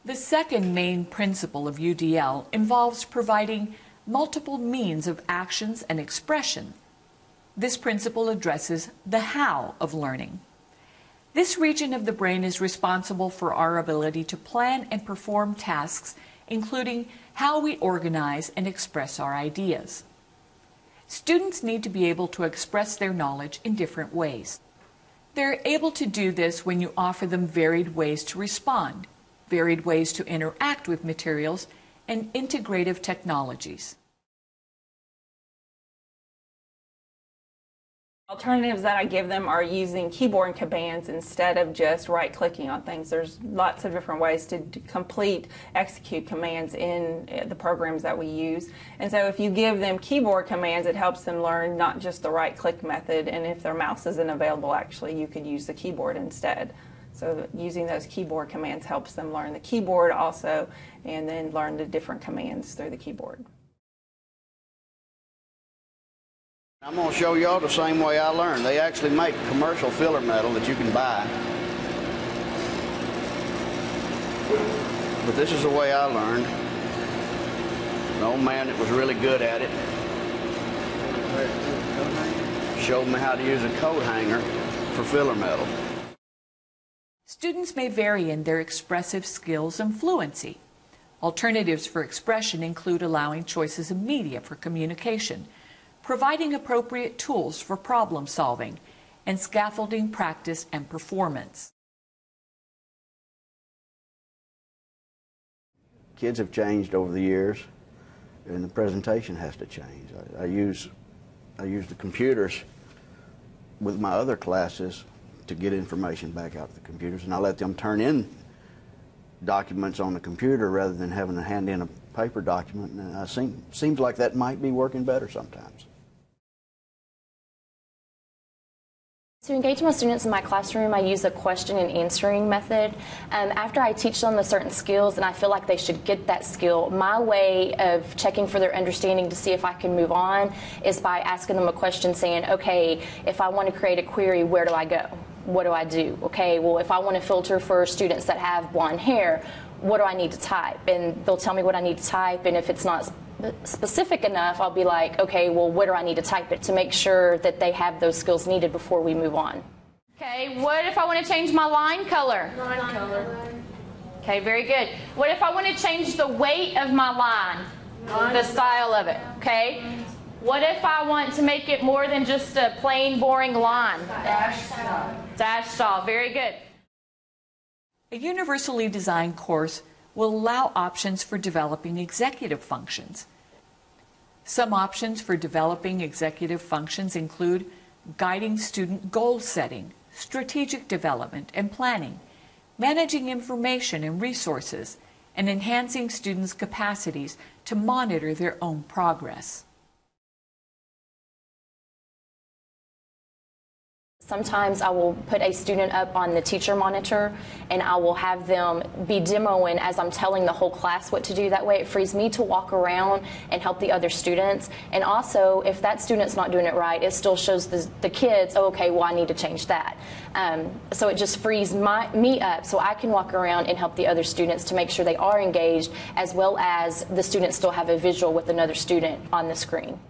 The second main principle of UDL involves providing multiple means of actions and expression. This principle addresses the how of learning. This region of the brain is responsible for our ability to plan and perform tasks, including how we organize and express our ideas. Students need to be able to express their knowledge in different ways. They're able to do this when you offer them varied ways to respond, varied ways to interact with materials, and integrative technologies. Alternatives that I give them are using keyboard commands instead of just right-clicking on things. There's lots of different ways to execute commands in the programs that we use. And so if you give them keyboard commands, it helps them learn not just the right-click method, and if their mouse isn't available, actually, you could use the keyboard instead. So using those keyboard commands helps them learn the keyboard also, and then learn the different commands through the keyboard. I'm going to show y'all the same way I learned. They actually make commercial filler metal that you can buy. But this is the way I learned. An old man that was really good at it showed me how to use a coat hanger for filler metal. Students may vary in their expressive skills and fluency. Alternatives for expression include allowing choices of media for communication, providing appropriate tools for problem solving, and scaffolding practice and performance. Kids have changed over the years, and the presentation has to change. I use the computers with my other classes to get information back out of the computers, and I let them turn in documents on the computer rather than having to hand in a paper document. And it seems like that might be working better sometimes. To engage my students in my classroom, I use a question and answering method. After I teach them the certain skills and I feel like they should get that skill, my way of checking for their understanding to see if I can move on is by asking them a question saying, okay, if I want to create a query, where do I go? What do I do? Okay, well, if I want to filter for students that have blonde hair, what do I need to type? And they'll tell me what I need to type, and if it's not specific enough, I'll be like, okay, well, where do I need to type it to make sure that they have those skills needed before we move on. Okay, what if I want to change my line color? Line color. Okay, very good. What if I want to change the weight of my line? The style of it, okay? What if I want to make it more than just a plain, boring line? Dash style. Dash style, very good. A universally designed course will allow options for developing executive functions. Some options for developing executive functions include guiding student goal setting, strategic development and planning, managing information and resources, and enhancing students' capacities to monitor their own progress. Sometimes I will put a student up on the teacher monitor and I will have them be demoing as I'm telling the whole class what to do. That way it frees me to walk around and help the other students. And also, if that student's not doing it right, it still shows the kids, oh, okay, well, I need to change that. So it just frees me up so I can walk around and help the other students to make sure they are engaged, as well as the students still have a visual with another student on the screen.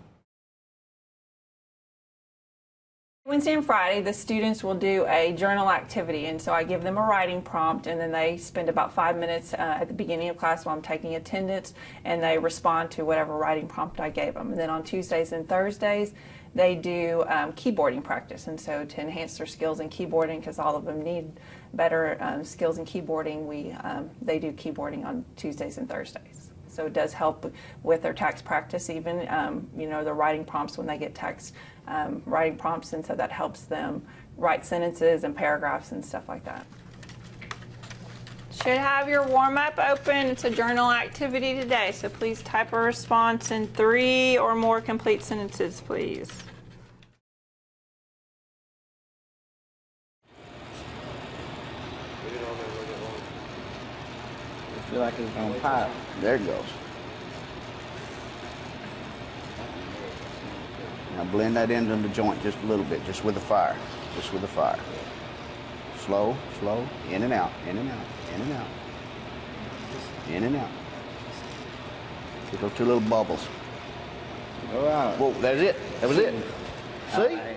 Wednesday and Friday, the students will do a journal activity, and so I give them a writing prompt, and then they spend about 5 minutes at the beginning of class while I'm taking attendance, and they respond to whatever writing prompt I gave them. And then on Tuesdays and Thursdays, they do keyboarding practice, and so to enhance their skills in keyboarding, because all of them need better skills in keyboarding, they do keyboarding on Tuesdays and Thursdays. So it does help with their text practice, even you know, the writing prompts when they get text writing prompts, and so that helps them write sentences and paragraphs and stuff like that. Should have your warm-up open. It's a journal activity today, so please type a response in 3 or more complete sentences, please. I feel like it's going to pop. There it goes. Now blend that into the joint just a little bit, just with the fire. Just with the fire. Slow, slow, in and out, in and out, in and out. In and out. Get those two little bubbles. Go out. Whoa, that's it. That was it. See?